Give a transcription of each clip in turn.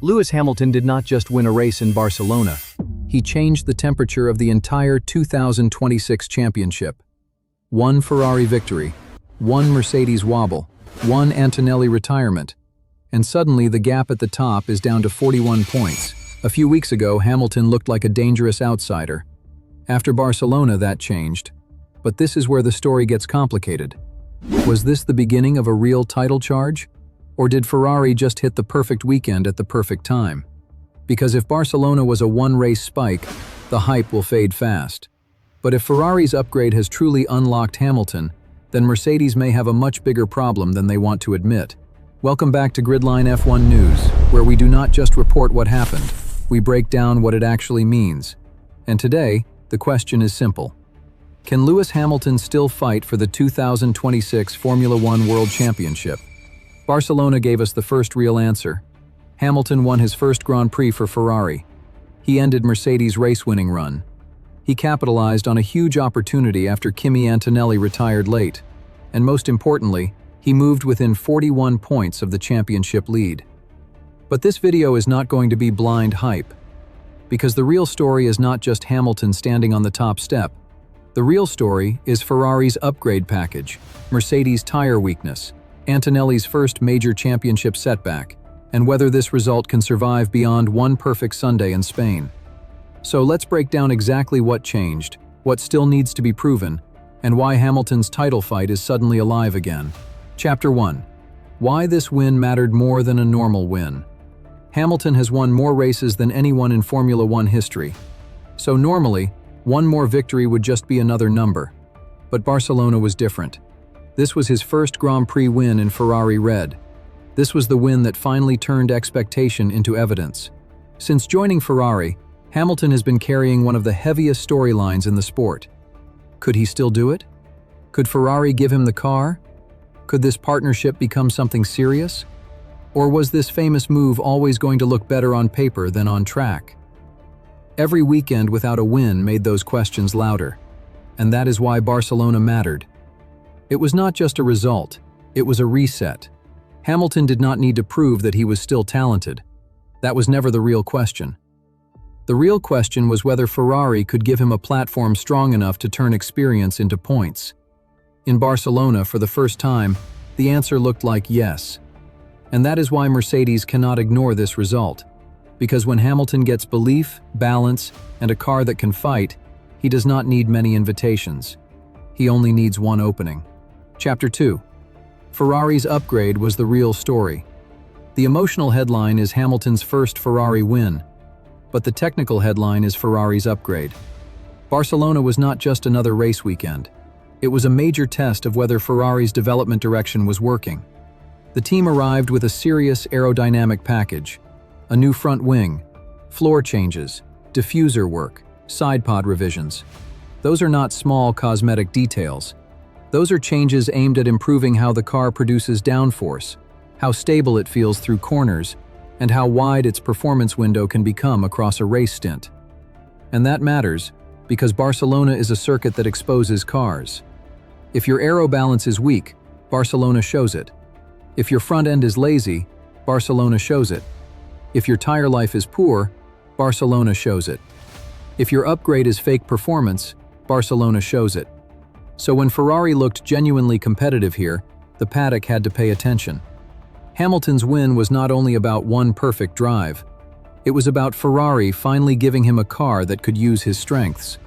Lewis Hamilton did not just win a race in Barcelona. He changed the temperature of the entire 2026 championship. One Ferrari victory, one Mercedes wobble, one Antonelli retirement, and suddenly the gap at the top is down to 41 points. A few weeks ago, Hamilton looked like a dangerous outsider. After Barcelona, that changed. But this is where the story gets complicated. Was this the beginning of a real title charge? Or did Ferrari just hit the perfect weekend at the perfect time? Because if Barcelona was a one-race spike, the hype will fade fast. But if Ferrari's upgrade has truly unlocked Hamilton, then Mercedes may have a much bigger problem than they want to admit. Welcome back to Gridline F1 News, where we do not just report what happened, we break down what it actually means. And today, the question is simple. Can Lewis Hamilton still fight for the 2026 Formula One World Championship? Barcelona gave us the first real answer. Hamilton won his first Grand Prix for Ferrari. He ended Mercedes' race-winning run. He capitalized on a huge opportunity after Kimi Antonelli retired late. And most importantly, he moved within 41 points of the championship lead. But this video is not going to be blind hype. Because the real story is not just Hamilton standing on the top step. The real story is Ferrari's upgrade package, Mercedes' tire weakness, Antonelli's first major championship setback, and whether this result can survive beyond one perfect Sunday in Spain. So let's break down exactly what changed, what still needs to be proven, and why Hamilton's title fight is suddenly alive again. Chapter 1. Why this win mattered more than a normal win. Hamilton has won more races than anyone in Formula One history. So normally, one more victory would just be another number. But Barcelona was different. This was his first Grand Prix win in Ferrari red. This was the win that finally turned expectation into evidence. Since joining Ferrari, Hamilton has been carrying one of the heaviest storylines in the sport. Could he still do it? Could Ferrari give him the car? Could this partnership become something serious? Or was this famous move always going to look better on paper than on track? Every weekend without a win made those questions louder. And that is why Barcelona mattered. It was not just a result, it was a reset. Hamilton did not need to prove that he was still talented. That was never the real question. The real question was whether Ferrari could give him a platform strong enough to turn experience into points. In Barcelona, for the first time, the answer looked like yes. And that is why Mercedes cannot ignore this result. Because when Hamilton gets belief, balance, and a car that can fight, he does not need many invitations. He only needs one opening. Chapter 2. Ferrari's upgrade was the real story. The emotional headline is Hamilton's first Ferrari win, but the technical headline is Ferrari's upgrade. Barcelona was not just another race weekend. It was a major test of whether Ferrari's development direction was working. The team arrived with a serious aerodynamic package, a new front wing, floor changes, diffuser work, side pod revisions. Those are not small cosmetic details. Those are changes aimed at improving how the car produces downforce, how stable it feels through corners, and how wide its performance window can become across a race stint. And that matters, because Barcelona is a circuit that exposes cars. If your aero balance is weak, Barcelona shows it. If your front end is lazy, Barcelona shows it. If your tire life is poor, Barcelona shows it. If your upgrade is fake performance, Barcelona shows it. So when Ferrari looked genuinely competitive here, the paddock had to pay attention. Hamilton's win was not only about one perfect drive. It was about Ferrari finally giving him a car that could use his strengths.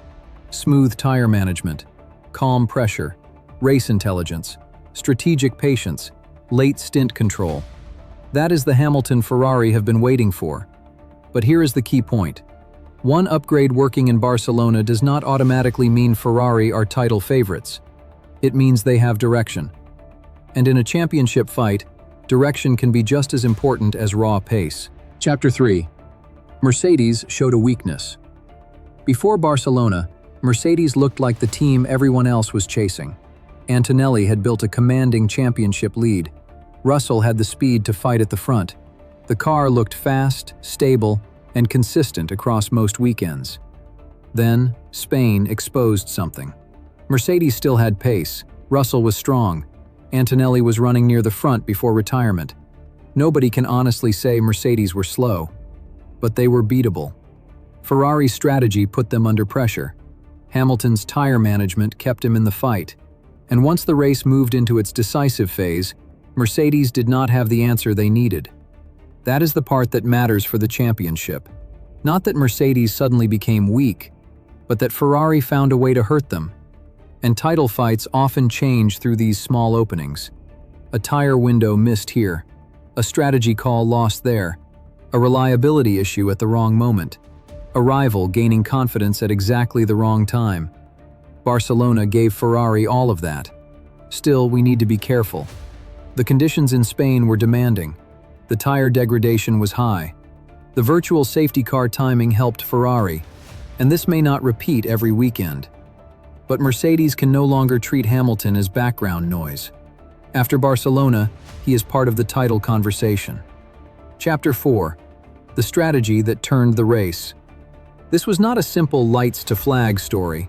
Smooth tire management, calm pressure, race intelligence, strategic patience, late stint control. That is the Hamilton Ferrari have been waiting for. But here is the key point. One upgrade working in Barcelona does not automatically mean Ferrari are title favorites. It means they have direction. And in a championship fight, direction can be just as important as raw pace. Chapter 3. Mercedes showed a weakness. Before Barcelona, Mercedes looked like the team everyone else was chasing. Antonelli had built a commanding championship lead. Russell had the speed to fight at the front. The car looked fast, stable, and consistent across most weekends. Then, Spain exposed something. Mercedes still had pace, Russell was strong, Antonelli was running near the front before retirement. Nobody can honestly say Mercedes were slow, but they were beatable. Ferrari's strategy put them under pressure. Hamilton's tire management kept him in the fight. And once the race moved into its decisive phase, Mercedes did not have the answer they needed. That is the part that matters for the championship. Not that Mercedes suddenly became weak, but that Ferrari found a way to hurt them. And title fights often change through these small openings. A tire window missed here, a strategy call lost there, a reliability issue at the wrong moment, a rival gaining confidence at exactly the wrong time. Barcelona gave Ferrari all of that. Still, we need to be careful. The conditions in Spain were demanding. The tire degradation was high. The virtual safety car timing helped Ferrari, and this may not repeat every weekend. But Mercedes can no longer treat Hamilton as background noise. After Barcelona, he is part of the title conversation. Chapter 4. The strategy that turned the race. This was not a simple lights-to-flag story.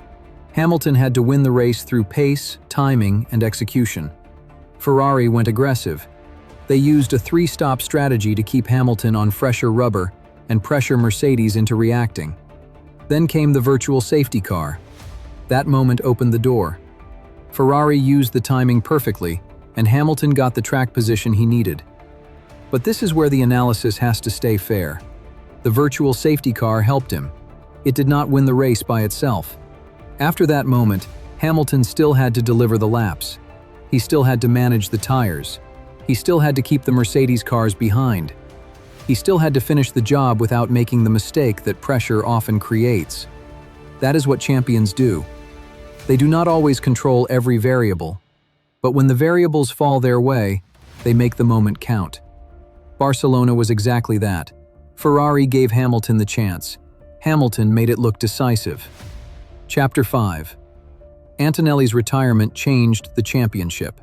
Hamilton had to win the race through pace, timing, and execution. Ferrari went aggressive. They used a three-stop strategy to keep Hamilton on fresher rubber and pressure Mercedes into reacting. Then came the virtual safety car. That moment opened the door. Ferrari used the timing perfectly, and Hamilton got the track position he needed. But this is where the analysis has to stay fair. The virtual safety car helped him. It did not win the race by itself. After that moment, Hamilton still had to deliver the laps. He still had to manage the tires. He still had to keep the Mercedes cars behind. He still had to finish the job without making the mistake that pressure often creates. That is what champions do. They do not always control every variable, but when the variables fall their way, they make the moment count. Barcelona was exactly that. Ferrari gave Hamilton the chance. Hamilton made it look decisive. Chapter 5. Antonelli's retirement changed the championship.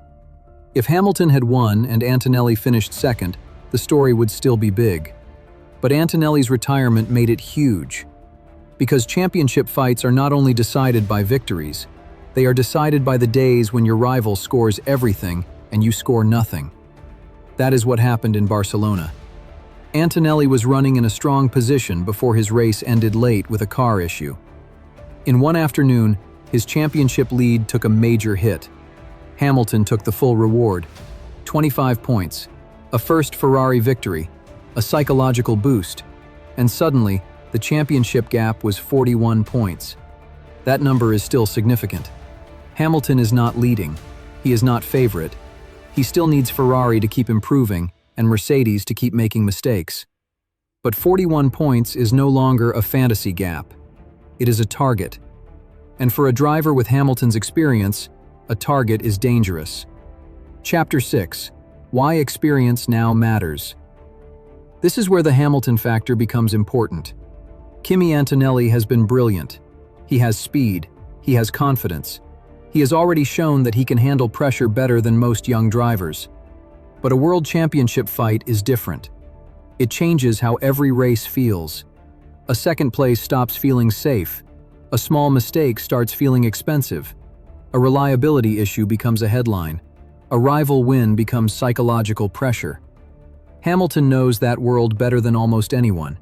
If Hamilton had won and Antonelli finished second, the story would still be big. But Antonelli's retirement made it huge. Because championship fights are not only decided by victories, they are decided by the days when your rival scores everything and you score nothing. That is what happened in Barcelona. Antonelli was running in a strong position before his race ended late with a car issue. In one afternoon, his championship lead took a major hit. Hamilton took the full reward, 25 points, a first Ferrari victory, a psychological boost, and suddenly, the championship gap was 41 points. That number is still significant. Hamilton is not leading. He is not favorite. He still needs Ferrari to keep improving and Mercedes to keep making mistakes. But 41 points is no longer a fantasy gap. It is a target. And for a driver with Hamilton's experience, a target is dangerous. Chapter 6. Why experience now matters. This is where the Hamilton factor becomes important. Kimi Antonelli has been brilliant. He has speed. He has confidence. He has already shown that he can handle pressure better than most young drivers. But a world championship fight is different. It changes how every race feels. A second place stops feeling safe. A small mistake starts feeling expensive. A reliability issue becomes a headline. A rival win becomes psychological pressure. Hamilton knows that world better than almost anyone.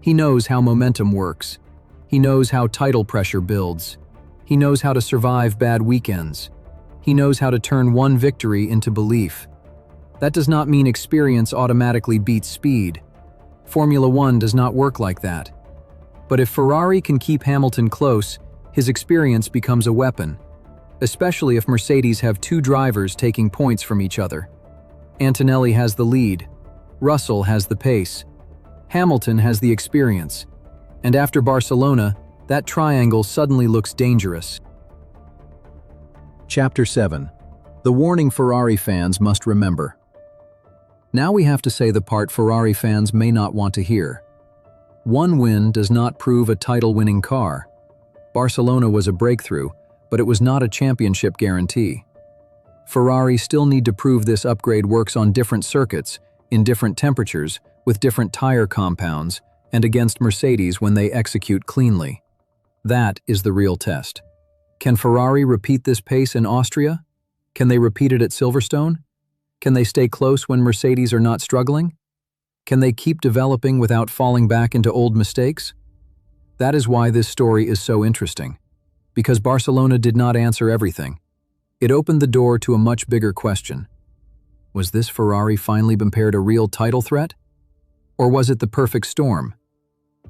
He knows how momentum works. He knows how title pressure builds. He knows how to survive bad weekends. He knows how to turn one victory into belief. That does not mean experience automatically beats speed. Formula One does not work like that. But if Ferrari can keep Hamilton close, his experience becomes a weapon, especially if Mercedes have two drivers taking points from each other. Antonelli has the lead. Russell has the pace. Hamilton has the experience. And after Barcelona, that triangle suddenly looks dangerous. Chapter 7. The warning Ferrari fans must remember. Now we have to say the part Ferrari fans may not want to hear. One win does not prove a title-winning car. Barcelona was a breakthrough, but it was not a championship guarantee. Ferrari still need to prove this upgrade works on different circuits, in different temperatures, with different tire compounds, and against Mercedes when they execute cleanly. That is the real test. Can Ferrari repeat this pace in Austria? Can they repeat it at Silverstone? Can they stay close when Mercedes are not struggling? Can they keep developing without falling back into old mistakes? That is why this story is so interesting. Because Barcelona did not answer everything. It opened the door to a much bigger question. Was this Ferrari finally been paired a real title threat? Or was it the perfect storm?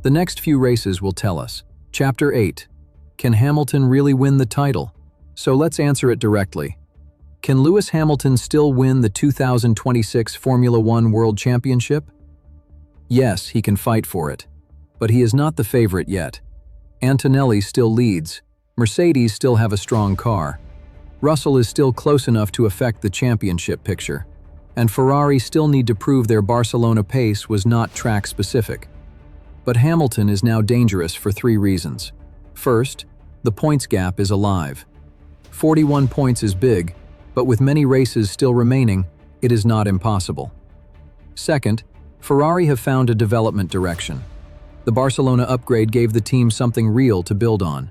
The next few races will tell us. Chapter 8. Can Hamilton really win the title? So let's answer it directly. Can Lewis Hamilton still win the 2026 Formula One World Championship? Yes, he can fight for it. But he is not the favorite yet. Antonelli still leads. Mercedes still have a strong car. Russell is still close enough to affect the championship picture. And Ferrari still need to prove their Barcelona pace was not track-specific. But Hamilton is now dangerous for 3 reasons. First, the points gap is alive. 41 points is big, but with many races still remaining, it is not impossible. Second, Ferrari have found a development direction. The Barcelona upgrade gave the team something real to build on.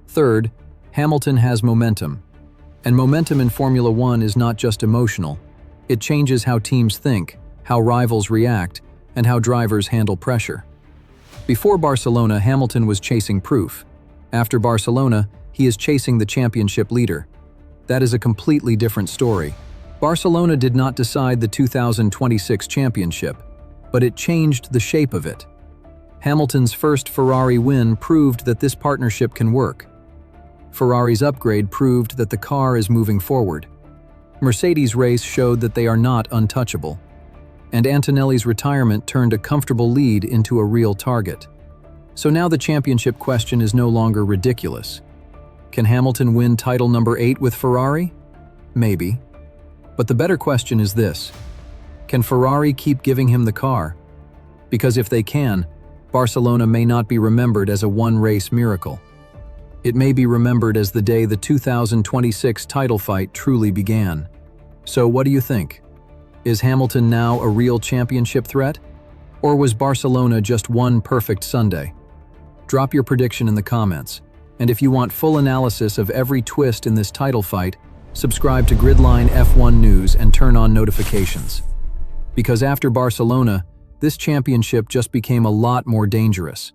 Third, Hamilton has momentum. And momentum in Formula One is not just emotional. It changes how teams think, how rivals react, and how drivers handle pressure. Before Barcelona, Hamilton was chasing proof. After Barcelona, he is chasing the championship leader. That is a completely different story. Barcelona did not decide the 2026 championship, but it changed the shape of it. Hamilton's first Ferrari win proved that this partnership can work. Ferrari's upgrade proved that the car is moving forward. Mercedes' race showed that they are not untouchable. And Antonelli's retirement turned a comfortable lead into a real target. So now the championship question is no longer ridiculous. Can Hamilton win title number 8 with Ferrari? Maybe. But the better question is this. Can Ferrari keep giving him the car? Because if they can, Barcelona may not be remembered as a one-race miracle. It may be remembered as the day the 2026 title fight truly began. So what do you think? Is Hamilton now a real championship threat? Or was Barcelona just one perfect Sunday? Drop your prediction in the comments. And if you want full analysis of every twist in this title fight, subscribe to Gridline F1 News and turn on notifications. Because after Barcelona, this championship just became a lot more dangerous.